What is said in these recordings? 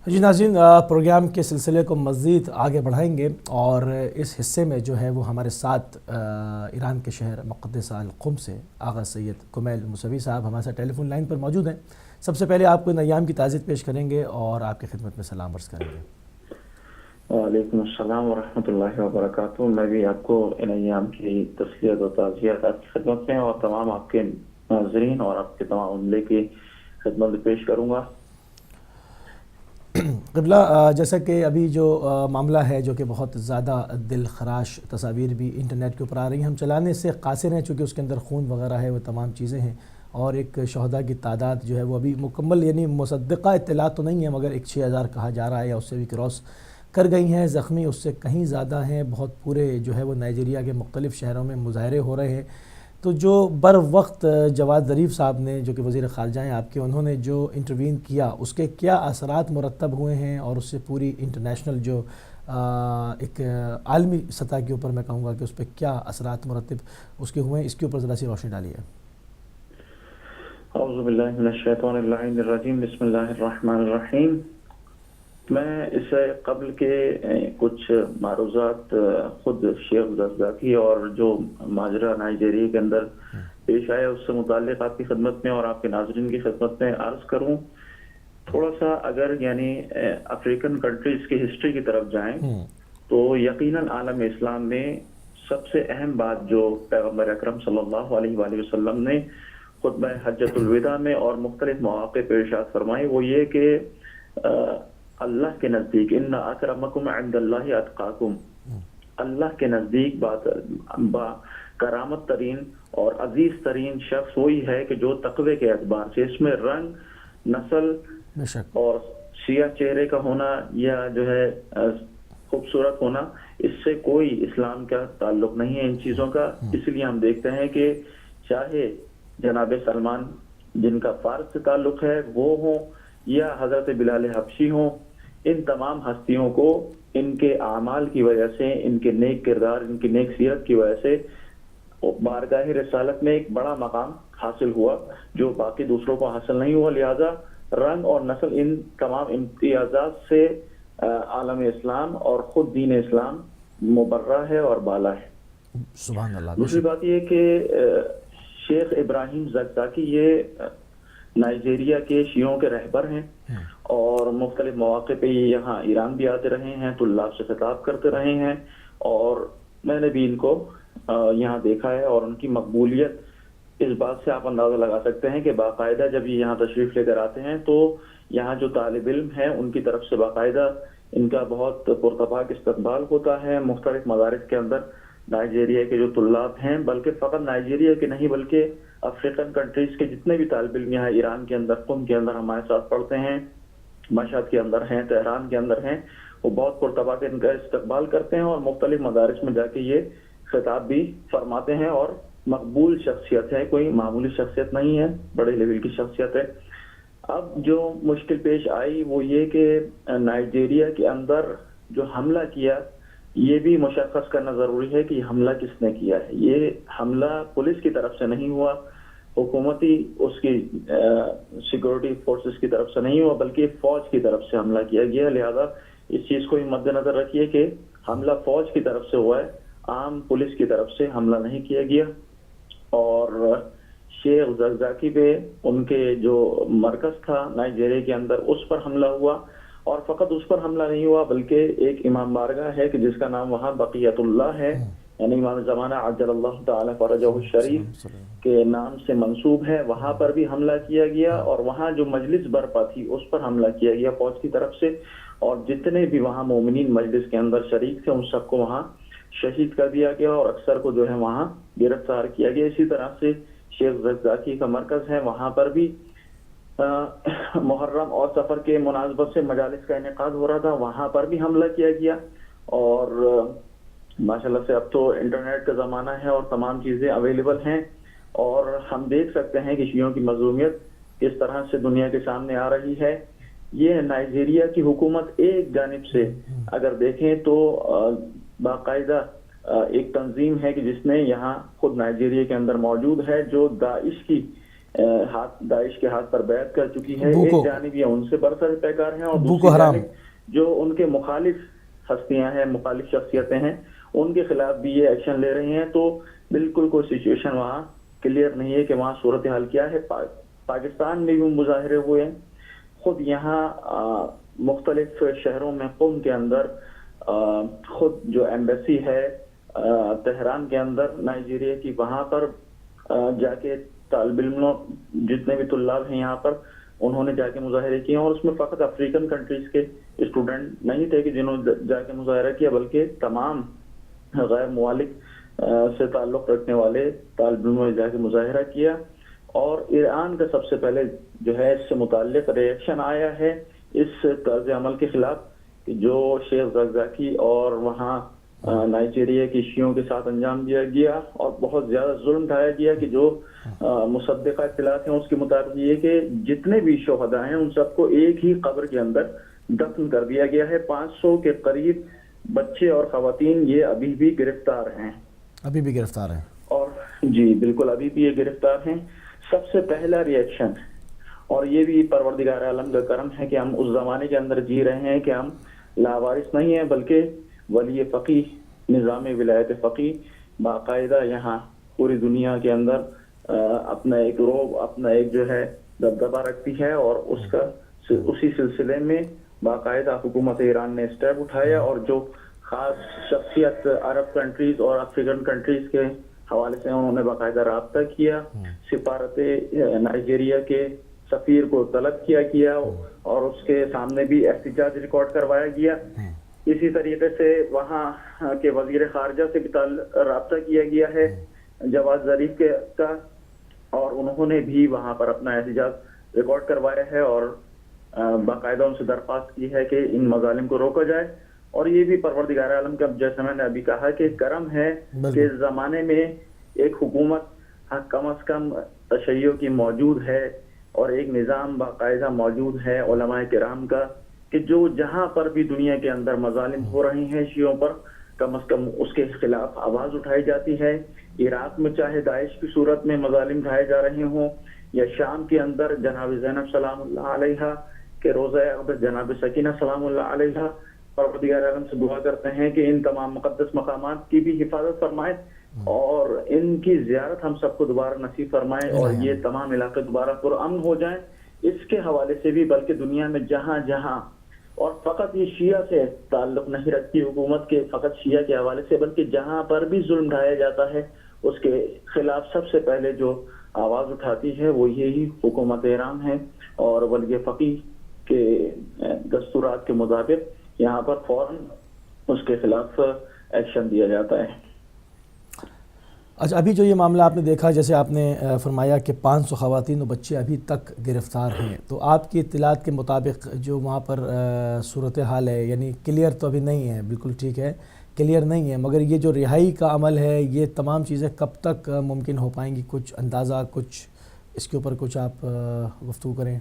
جی ناظرین، پروگرام کے سلسلے کو مزید آگے بڑھائیں گے اور اس حصے میں جو ہے وہ ہمارے ساتھ ایران کے شہر مقدس القم سے آغا سید کمیل موسوی صاحب ہمارے ساتھ ٹیلی فون لائن پر موجود ہیں۔ سب سے پہلے آپ کو ان ایام کی تعزیت پیش کریں گے اور آپ کی خدمت میں سلام عرض کریں گے۔ وعلیکم السلام ورحمۃ اللہ وبرکاتہ۔ میں بھی آپ کو ان ایام کی تسلیت و تعزیت آپ کی خدمت میں اور تمام آپ کے ناظرین اور آپ کے تمام عملے کی خدمت میں پیش کروں گا۔ قبلہ، جیسا کہ ابھی جو معاملہ ہے جو کہ بہت زیادہ دل خراش تصاویر بھی انٹرنیٹ کے اوپر آ رہی ہیں، ہم چلانے سے قاصر ہیں چونکہ اس کے اندر خون وغیرہ ہے، وہ تمام چیزیں ہیں، اور ایک شہداء کی تعداد جو ہے وہ ابھی مکمل یعنی مصدقہ اطلاع تو نہیں ہے، مگر ایک 6000 کہا جا رہا ہے یا اس سے بھی کراس کر گئی ہیں۔ زخمی اس سے کہیں زیادہ ہیں، بہت پورے جو ہے وہ نائجیریا کے مختلف شہروں میں مظاہرے ہو رہے ہیں۔ تو جو بر وقت جواد ظریف صاحب نے جو کہ وزیر خارجہ ہیں آپ کے، انہوں نے جو انٹروین کیا اس کے کیا اثرات مرتب ہوئے ہیں، اور اس سے پوری انٹرنیشنل جو ایک عالمی سطح کے اوپر میں کہوں گا کہ اس پہ کیا اثرات مرتب اس کے ہوئے ہیں، اس کے اوپر ذرا سی روشنی ڈالیے۔ اعوذ باللہ من الشیطان اللعین الرجیم، بسم اللہ الرحمن الرحیم۔ میں اس سے قبل کے کچھ معروضات خود شیخ زکزاکی اور جو ماجرا نائجیریا کے اندر پیش آیا اس سے متعلق آپ کی خدمت میں اور آپ کے ناظرین کی خدمت میں عرض کروں۔ تھوڑا سا اگر یعنی افریقن کنٹریز کی ہسٹری کی طرف جائیں تو یقیناً عالم اسلام میں سب سے اہم بات جو پیغمبر اکرم صلی اللہ علیہ وآلہ وسلم نے خطبہ حجۃ الوداع میں اور مختلف مواقع پہ ارشاد فرمائی وہ یہ کہ اللہ کے نزدیک ان اکرمکم عند اللہ اتقاکم، اللہ کے نزدیک با کرامت ترین اور عزیز ترین شخص وہی ہے کہ جو تقوی کے اعتبار سے، اس میں رنگ، نسل اور سیاہ چہرے کا ہونا یا جو ہے خوبصورت ہونا، اس سے کوئی اسلام کا تعلق نہیں ہے ان چیزوں کا۔ اس لیے ہم دیکھتے ہیں کہ چاہے جناب سلمان جن کا فارس سے تعلق ہے وہ ہوں یا حضرت بلال حبشی ہوں، ان تمام ہستیوں کو ان کے اعمال کی وجہ سے، ان کے نیک کردار، ان کی نیک سیرت کی وجہ سے بارگاہ رسالت میں ایک بڑا مقام حاصل ہوا جو باقی دوسروں کو حاصل نہیں ہوا۔ لہذا رنگ اور نسل ان تمام امتیازات سے عالم اسلام اور خود دین اسلام مبرہ ہے اور بالا ہے۔ سبحان اللہ۔ دوسری بات یہ کہ شیخ ابراہیم زکزاکی یہ نائجیریا کے شیعوں کے رہبر ہیں اور مختلف مواقع پہ یہ یہاں ایران بھی آتے رہے ہیں، طلاب سے خطاب کرتے رہے ہیں، اور میں نے بھی ان کو یہاں دیکھا ہے، اور ان کی مقبولیت اس بات سے آپ اندازہ لگا سکتے ہیں کہ باقاعدہ جب یہ یہاں تشریف لے کر آتے ہیں تو یہاں جو طالب علم ہیں ان کی طرف سے باقاعدہ ان کا بہت پرتپاک استقبال ہوتا ہے۔ مختلف مدارس کے اندر نائجیریا کے جو طلاب ہیں، بلکہ فقط نائجیریا کے نہیں بلکہ افریقن کنٹریز کے جتنے بھی طالب علم یہاں ایران کے اندر، قم کے اندر ہمارے ساتھ پڑھتے ہیں، مشہد کے اندر ہیں، تہران کے اندر ہیں، وہ بہت پرتپاک ان کا استقبال کرتے ہیں اور مختلف مدارس میں جا کے یہ خطاب بھی فرماتے ہیں، اور مقبول شخصیت ہے، کوئی معمولی شخصیت نہیں ہے، بڑے لیول کی شخصیت ہے۔ اب جو مشکل پیش آئی وہ یہ کہ نائجیریا کے اندر جو حملہ کیا یہ بھی مشخص کرنا ضروری ہے کہ یہ حملہ کس نے کیا ہے۔ یہ حملہ پولیس کی طرف سے نہیں ہوا، حکومتی اس کی سیکورٹی فورسز کی طرف سے نہیں ہوا، بلکہ فوج کی طرف سے حملہ کیا گیا۔ لہذا اس چیز کو مد نظر رکھیے کہ حملہ فوج کی طرف سے ہوا ہے، عام پولیس کی طرف سے حملہ نہیں کیا گیا۔ اور شیخ زکزاکی پہ ان کے جو مرکز تھا نائجیریا کے اندر اس پر حملہ ہوا، اور فقط اس پر حملہ نہیں ہوا بلکہ ایک امام بارگاہ ہے کہ جس کا نام وہاں بقیت اللہ ہے، یعنی امام زمانہ عجل اللہ تعالی فرجہ الشریف کے نام سے منسوب ہے، وہاں پر بھی حملہ کیا گیا، اور وہاں جو مجلس برپا تھی اس پر حملہ کیا گیا فوج کی طرف سے، اور جتنے بھی وہاں مومنین مجلس کے اندر شریک تھے ان سب کو وہاں شہید کر دیا گیا، اور اکثر کو جو ہے وہاں گرفتار کیا گیا۔ اسی طرح سے شیخ زکزاکی کا مرکز ہے، وہاں پر بھی محرم اور سفر کے مناسبت سے مجالس کا انعقاد ہو رہا تھا، وہاں پر بھی حملہ کیا گیا۔ اور ماشاءاللہ سے اب تو انٹرنیٹ کا زمانہ ہے اور تمام چیزیں اویلیبل ہیں، اور ہم دیکھ سکتے ہیں کہ شیعوں کی مظلومیت کس طرح سے دنیا کے سامنے آ رہی ہے۔ یہ نائجیریا کی حکومت ایک جانب سے اگر دیکھیں تو باقاعدہ ایک تنظیم ہے کہ جس نے یہاں خود نائجیریا کے اندر موجود ہے جو داعش کی ہاتھ داعش کے ہاتھ پر بیعت کر چکی ہے. بوکو ایک جانب یہ ان سے برسر پیکار ہیں اور بوکو دوسری حرام. جانب جو ان کے مخالف ہستیاں ہیں، مخالف شخصیتیں ہیں، ان کے خلاف بھی یہ ایکشن لے رہے ہیں. تو بالکل کوئی سچویشن وہاں کلیئر نہیں ہے کہ وہاں صورتحال کیا ہے. پاکستان میں بھی مظاہرے ہوئے ہیں. خود یہاں مختلف شہروں میں قم کے اندر خود جو ایمبیسی ہے تہران کے اندر نائجیریا کی، وہاں پر جا کے طالب علموں جتنے بھی طلاب ہیں یہاں پر انہوں نے جا کے مظاہرے کیے. اور اس میں فقط افریقن کنٹریز کے اسٹوڈنٹ نہیں تھے کہ جنہوں نے جا کے مظاہرہ کیا، بلکہ تمام غیر ممالک سے تعلق رکھنے والے طالب علموں نے جا کے مظاہرہ کیا. اور ایران کا سب سے پہلے جو ہے اس سے متعلق ریئیکشن آیا ہے اس طرز عمل کے خلاف کہ جو شیخ زکزاکی اور وہاں نائجیریا کی شیعوں کے ساتھ انجام دیا گیا اور بہت زیادہ ظلم ڈھایا گیا. کہ جو مصدقہ اطلاعات ہیں اس کے مطابق یہ کہ جتنے بھی شہداء ہیں ان سب کو ایک ہی قبر کے اندر دفن کر دیا گیا ہے. 500 کے قریب بچے اور خواتین یہ ابھی بھی گرفتار ہیں. ابھی بھی گرفتار ہیں. اور جی بالکل ابھی بھی یہ گرفتار ہیں. سب سے پہلا ریئیکشن، اور یہ بھی پروردگار عالم کا کرم ہے کہ ہم اس زمانے کے اندر جی رہے ہیں کہ ہم لاوارث نہیں ہیں بلکہ ولی فقی، نظام ولایت فقی باقاعدہ یہاں پوری دنیا کے اندر اپنا ایک روب، اپنا ایک جو ہے دبدبہ رکھتی ہے. اور اس کا اسی سلسلے میں باقاعدہ حکومت ایران نے اسٹیپ اٹھایا اور جو خاص شخصیت عرب کنٹریز اور افریقن کنٹریز کے حوالے سے انہوں نے باقاعدہ رابطہ کیا. سفارت نائجیریا کے سفیر کو طلب کیا اور اس کے سامنے بھی احتجاج ریکارڈ کروایا گیا. اسی طریقے سے وہاں کے وزیر خارجہ سے بھی رابطہ کیا گیا ہے جواد ظریف کا، اور انہوں نے بھی وہاں پر اپنا احتجاج ریکارڈ کروایا ہے اور باقاعدہ ان سے درخواست کی ہے کہ ان مظالم کو روکا جائے. اور یہ بھی پروردگار عالم کا جیسے میں نے ابھی کہا کہ کرم ہے کہ اس زمانے میں ایک حکومت کم از کم تشیع کی موجود ہے اور ایک نظام باقاعدہ موجود ہے علماء کرام کا کہ جو جہاں پر بھی دنیا کے اندر مظالم ہو رہے ہیں شیعوں پر کم از کم اس کے خلاف آواز اٹھائی جاتی ہے. عراق میں چاہے داعش کی صورت میں مظالم ڈھائے جا رہے ہوں، یا شام کے اندر جناب زینب سلام اللہ علیہا کے روزہ اقدس جناب سکینہ سلام اللہ علیہا، پروردگار عالم سے دعا کرتے ہیں کہ ان تمام مقدس مقامات کی بھی حفاظت فرمائے اور ان کی زیارت ہم سب کو دوبارہ نصیب فرمائے اور یہ تمام علاقے دوبارہ پرامن ہو جائیں. اس کے حوالے سے بھی بلکہ دنیا میں جہاں جہاں، اور فقط یہ شیعہ سے تعلق نہیں رکھتی حکومت کے فقط شیعہ کے حوالے سے، بلکہ جہاں پر بھی ظلم ڈھایا جاتا ہے اس کے خلاف سب سے پہلے جو آواز اٹھاتی ہے وہ یہی حکومت ایران ہے. اور ولی فقی کے دستورات کے مطابق یہاں پر فوراً اس کے خلاف ایکشن دیا جاتا ہے. اچھا، ابھی جو یہ معاملہ آپ نے دیکھا، جیسے آپ نے فرمایا کہ 500 خواتین و بچے ابھی تک گرفتار ہیں، تو آپ کی اطلاعات کے مطابق جو وہاں پر صورتحال ہے، یعنی کلیئر تو ابھی نہیں ہے، بالکل ٹھیک ہے، کلیئر نہیں ہے، مگر یہ جو رہائی کا عمل ہے یہ تمام چیزیں کب تک ممکن ہو پائیں گی؟ کچھ اندازہ، کچھ اس کے اوپر کچھ آپ گفتگو کریں.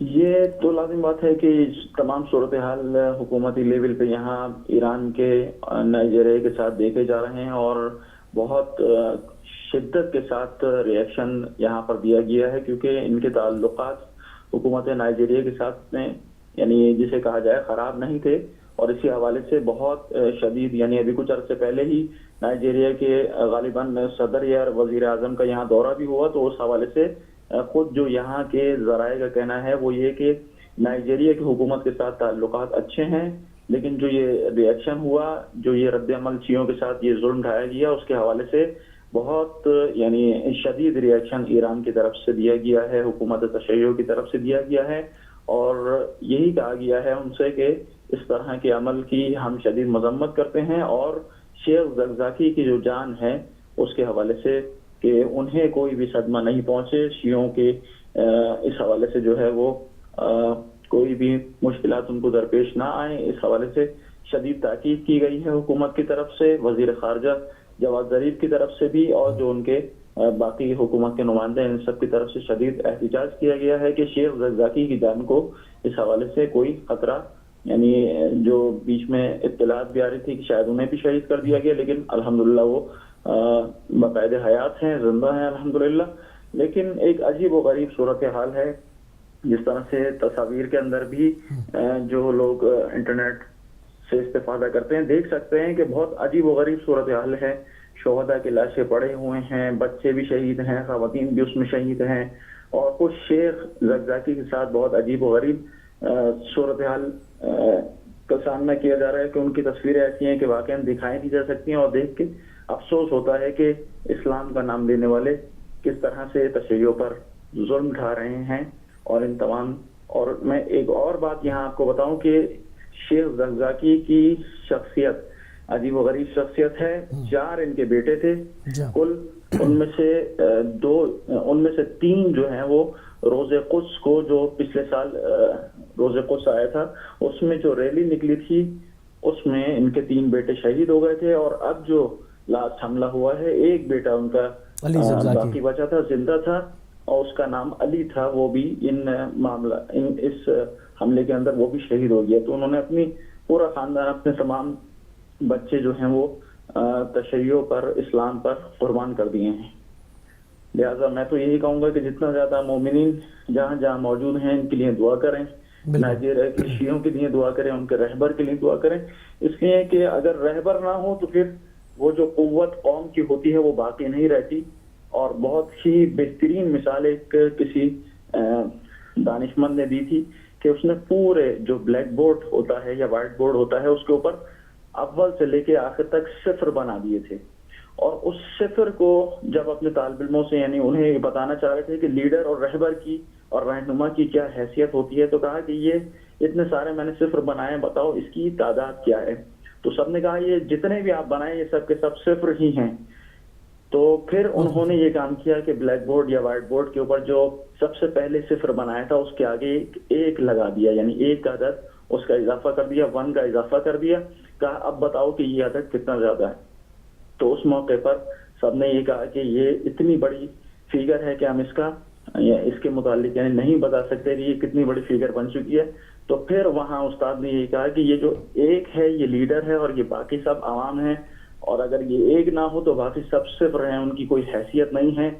یہ تو لازم بات ہے کہ تمام صورتحال حکومتی لیول پہ یہاں ایران کے نائجیریا کے ساتھ دیکھے جا رہے ہیں اور بہت شدت کے ساتھ ریئیکشن یہاں پر دیا گیا ہے، کیونکہ ان کے تعلقات حکومت نائجیریا کے ساتھ میں یعنی جسے کہا جائے خراب نہیں تھے. اور اسی حوالے سے بہت شدید، یعنی ابھی کچھ عرصے پہلے ہی نائجیریا کے غالباً صدر یا وزیر اعظم کا یہاں دورہ بھی ہوا، تو اس حوالے سے خود جو یہاں کے ذرائع کا کہنا ہے وہ یہ کہ نائجیریا کی حکومت کے ساتھ تعلقات اچھے ہیں، لیکن جو یہ ریئیکشن ہوا، جو یہ رد عمل شیعوں کے ساتھ یہ ظلم ڈھایا گیا، اس کے حوالے سے بہت یعنی شدید ریئیکشن ایران کی طرف سے دیا گیا ہے، حکومت تشیع کی طرف سے دیا گیا ہے. اور یہی کہا گیا ہے ان سے کہ اس طرح کے عمل کی ہم شدید مذمت کرتے ہیں اور شیخ زکزاکی کی جو جان ہے اس کے حوالے سے کہ انہیں کوئی بھی صدمہ نہیں پہنچے، شیعوں کے اس حوالے سے جو ہے وہ کوئی بھی مشکلات ان کو درپیش نہ آئیں، اس حوالے سے شدید تاکید کی گئی ہے حکومت کی طرف سے، وزیر خارجہ جواد ظریف کی طرف سے بھی، اور جو ان کے باقی حکومت کے نمائندے ان سب کی طرف سے شدید احتجاج کیا گیا ہے کہ شیخ زکزاکی کی جان کو اس حوالے سے کوئی خطرہ، یعنی جو بیچ میں اطلاعات بھی آ رہی تھی کہ شاید انہیں بھی شہید کر دیا گیا، لیکن الحمدللہ وہ بقید حیات ہیں، زندہ ہیں الحمدللہ. لیکن ایک عجیب و غریب صورتحال ہے. جس طرح سے تصاویر کے اندر بھی جو لوگ انٹرنیٹ سے استفادہ کرتے ہیں دیکھ سکتے ہیں کہ بہت عجیب و غریب صورتحال ہے. شہداء کی لاشیں پڑے ہوئے ہیں، بچے بھی شہید ہیں، خواتین بھی اس میں شہید ہیں، اور کچھ شیخ زکزاکی کے ساتھ بہت عجیب و غریب صورتحال کا سامنا کیا جا رہا ہے کہ ان کی تصویریں ایسی ہیں کہ واقعا دکھائی نہیں جا سکتی ہیں، اور دیکھ کے افسوس ہوتا ہے کہ اسلام کا نام لینے والے کس طرح سے تشیعوں پر ظلم ڈھا رہے ہیں. اور ان تمام، اور میں ایک اور بات یہاں آپ کو بتاؤں کہ شیخ زکزاکی کی شخصیت عجیب و غریب شخصیت ہے. 4 ان کے بیٹے تھے کل، ان میں سے 3 جو ہیں وہ روز قدس کو، جو پچھلے سال روز قدس آیا تھا، اس میں جو ریلی نکلی تھی اس میں ان کے 3 بیٹے شہید ہو گئے تھے. اور اب جو لاسٹ حملہ ہوا ہے، ایک بیٹا ان کا باقی بچا تھا، زندہ تھا، اور اس کا نام علی تھا. وہ بھی اس حملے کے اندر وہ بھی شہید ہو گیا. تو انہوں نے اپنی پورا خاندان، اپنے تمام بچے جو ہیں وہ تشیع پر، اسلام پر قربان کر دیے ہیں. لہٰذا میں تو یہی کہوں گا کہ جتنا زیادہ مومنین جہاں جہاں موجود ہیں ان کے لیے دعا کریں. نائجیریا کے شیعوں کے لیے دعا کریں، ان کے رہبر کے لیے دعا کریں، اس لیے کہ اگر رہبر نہ ہو تو پھر وہ جو قوت قوم کی ہوتی ہے وہ باقی نہیں رہتی. اور بہت ہی بہترین مثال ایک کسی دانشمند نے دی تھی کہ اس نے پورے جو بلیک بورڈ ہوتا ہے یا وائٹ بورڈ ہوتا ہے اس کے اوپر اول سے لے کے آخر تک 0 بنا دیے تھے. اور اس 0 کو جب اپنے طالب علموں سے، یعنی انہیں یہ بتانا چاہ رہے تھے کہ لیڈر اور رہبر کی اور رہنما کی کیا حیثیت ہوتی ہے، تو کہا کہ یہ اتنے سارے میں نے 0 بنائے، بتاؤ اس کی تعداد کیا ہے. تو سب نے کہا یہ جتنے بھی آپ بنائے یہ سب کے سب 0 ہی ہیں. تو پھر انہوں نے یہ کام کیا کہ بلیک بورڈ یا وائٹ بورڈ کے اوپر جو سب سے پہلے 0 بنایا تھا اس کے آگے ایک لگا دیا، یعنی ایک کا عدد اس کا اضافہ کر دیا، 1 کا اضافہ کر دیا. کہا اب بتاؤ کہ یہ عدد کتنا زیادہ ہے. تو اس موقع پر سب نے یہ کہا کہ یہ اتنی بڑی فیگر ہے کہ ہم اس کے متعلق یعنی نہیں بتا سکتے کہ یہ کتنی بڑی فیگر بن چکی ہے. تو پھر وہاں استاد نے یہ کہا کہ یہ جو ایک ہے یہ لیڈر ہے اور یہ باقی سب عوام ہیں، اور اگر یہ ایک نہ ہو تو باقی سب 0 ہیں، ان کی کوئی حیثیت نہیں ہے.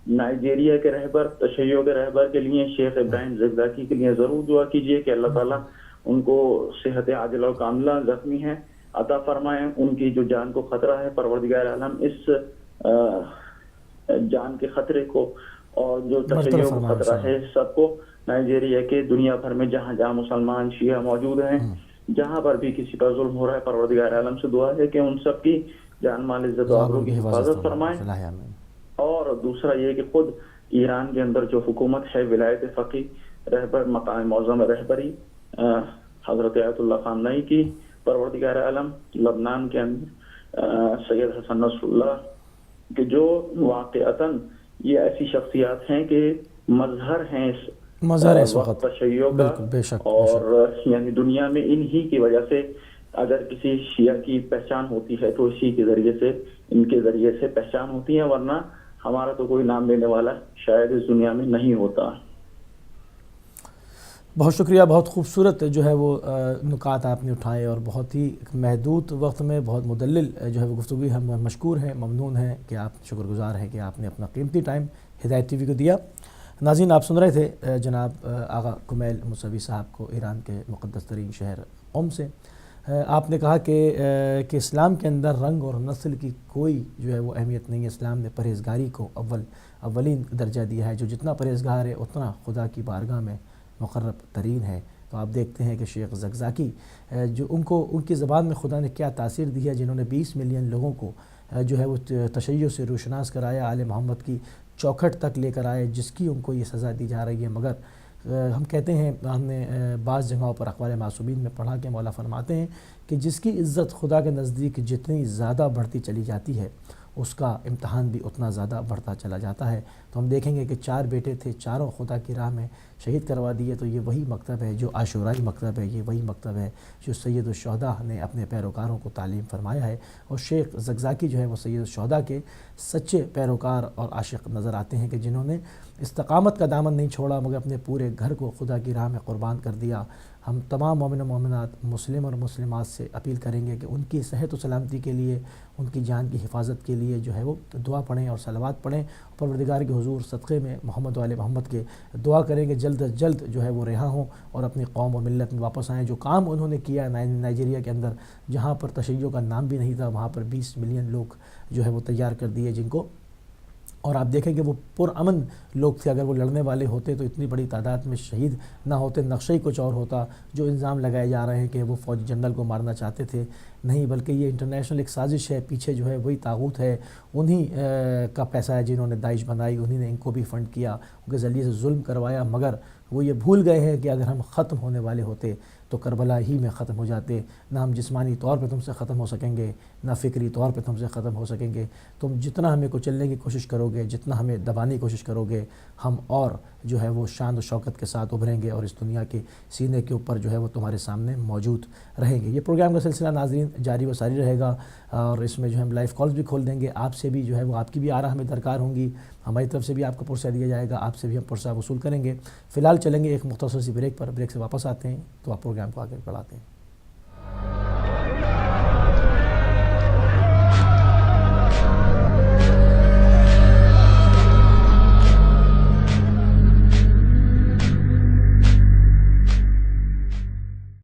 نائجیریا کے رہبر، تشیع کے رہبر کے لیے، شیخ ابراہیم زکزاکی کے لیے ضرور دعا کیجیے کہ اللہ تعالیٰ ان کو صحت عاجلہ و کاملہ، زخمی ہیں، عطا فرمائیں. ان کی جو جان کو خطرہ ہے، پروردگار عالم اس جان کے خطرے کو اور جو تشیع کو خطرہ ہے سب کو، نائجیریا کے، دنیا بھر میں جہاں جہاں مسلمان شیعہ موجود ہیں، جہاں پر بھی کسی پر ظلم ہو رہا ہے، پروردگار عالم سے دعا ہے کہ ان سب کی جان مال، عزت و آبرو کی حفاظت فرمائیں. اور دوسرا یہ کہ خود ایران کے اندر جو حکومت ہے، ولایت فقیہ رہبر، مقام معظم رہبری حضرت آیت اللہ خامنئی کی، پروردگار عالم لبنان کے اندر سید حسن نصر اللہ کہ جو واقعتاً یہ ایسی شخصیات ہیں کہ مظہر ہیں اس وقت تشیع کا. اور یعنی دنیا میں انہی کی وجہ سے اگر کسی شیعہ کی پہچان ہوتی ہے تو اسی کے ذریعے سے، ان کے ذریعے سے پہچان ہوتی ہے، ورنہ ہمارا تو کوئی نام لینے والا شاید اس دنیا میں نہیں ہوتا. بہت شکریہ. بہت خوبصورت جو ہے وہ نکات آپ نے اٹھائے، اور بہت ہی محدود وقت میں بہت مدلل جو ہے وہ گفتگو. ہم مشکور ہیں، ممنون ہیں کہ آپ، شکر گزار ہیں کہ آپ نے اپنا قیمتی ٹائم ہدایت ٹی وی کو دیا. ناظرین، آپ سن رہے تھے جناب آغا کمیل موسوی صاحب کو، ایران کے مقدس ترین شہر قم سے. آپ نے کہا کہ اسلام کے اندر رنگ اور نسل کی کوئی جو ہے وہ اہمیت نہیں ہے. اسلام نے پرہیزگاری کو اولین درجہ دیا ہے. جو جتنا پرہیزگار ہے اتنا خدا کی بارگاہ میں مقرب ترین ہے. تو آپ دیکھتے ہیں کہ شیخ زکزاکی جو ان کی زبان میں خدا نے کیا تاثیر دی ہے، جنہوں نے 20 ملین لوگوں کو جو ہے وہ تشیع سے روشناس کرایا، آل محمد کی چوکھٹ تک لے کر آئے، جس کی ان کو یہ سزا دی جا رہی ہے. مگر ہم کہتے ہیں، ہم نے بعض جگہوں پر اقوال معصومین میں پڑھا کہ مولا فرماتے ہیں کہ جس کی عزت خدا کے نزدیک جتنی زیادہ بڑھتی چلی جاتی ہے، اس کا امتحان بھی اتنا زیادہ بڑھتا چلا جاتا ہے. تو ہم دیکھیں گے کہ 4 بیٹے تھے، چاروں خدا کی راہ میں شہید کروا دیے. تو یہ وہی مکتب ہے جو عاشورائی مکتب ہے، یہ وہی مکتب ہے جو سید الشہداء نے اپنے پیروکاروں کو تعلیم فرمایا ہے. اور شیخ زکزاکی جو ہے وہ سید الشہداء کے سچے پیروکار اور عاشق نظر آتے ہیں، کہ جنہوں نے استقامت کا دامن نہیں چھوڑا، مگر اپنے پورے گھر کو خدا کی راہ میں قربان کر دیا. ہم تمام مومن و مومنات، مسلم اور مسلمات سے اپیل کریں گے کہ ان کی صحت و سلامتی کے لیے، ان کی جان کی حفاظت کے لیے جو ہے وہ دعا پڑھیں اور صلوات پڑھیں، پروردگار کے حضور صدقے میں محمد و آل محمد کے دعا کریں کہ جلد از جلد جو ہے وہ رہا ہوں اور اپنی قوم و ملت میں واپس آئیں۔ جو کام انہوں نے کیا نائجیریا کے اندر، جہاں پر تشیع کا نام بھی نہیں تھا، وہاں پر 20 ملین لوگ جو ہے وہ تیار کر دیے جن کو، اور آپ دیکھیں کہ وہ پرامن لوگ تھے۔ اگر وہ لڑنے والے ہوتے تو اتنی بڑی تعداد میں شہید نہ ہوتے، نقشہ ہی کچھ اور ہوتا۔ جو الزام لگائے جا رہے ہیں کہ وہ فوجی جنرل کو مارنا چاہتے تھے، نہیں، بلکہ یہ انٹرنیشنل ایک سازش ہے، پیچھے جو ہے وہی طاغوت ہے، انہی کا پیسہ ہے جنہوں نے داعش بنائی، انہی نے ان کو بھی فنڈ کیا، ان کے ذریعے سے ظلم کروایا، مگر وہ یہ بھول گئے ہیں کہ اگر ہم ختم ہونے والے ہوتے تو کربلا ہی میں ختم ہو جاتے۔ نہ ہم جسمانی طور پہ تم سے ختم ہو سکیں گے، نہ فکری طور پہ تم سے ختم ہو سکیں گے۔ تم جتنا ہمیں کچلنے کی کوشش کرو گے، جتنا ہمیں دبانے کی کوشش کرو گے، ہم اور جو ہے وہ شان و شوکت کے ساتھ ابھریں گے اور اس دنیا کے سینے کے اوپر جو ہے وہ تمہارے سامنے موجود رہیں گے۔ یہ پروگرام کا سلسلہ ناظرین جاری و ساری رہے گا، اور اس میں جو ہے ہم لائیو کالز بھی کھول دیں گے۔ آپ سے بھی جو ہے وہ آپ کی بھی آراء ہمیں درکار ہوں گی، ہماری طرف سے بھی آپ کو پرسہ دیا جائے گا، آپ سے بھی ہم پرسہ وصول کریں گے۔ فی الحال چلیں گے ایک مختصر سی بریک پر، بریک سے واپس آتے ہیں تو آپ پروگرام کو آگے بڑھاتے ہیں۔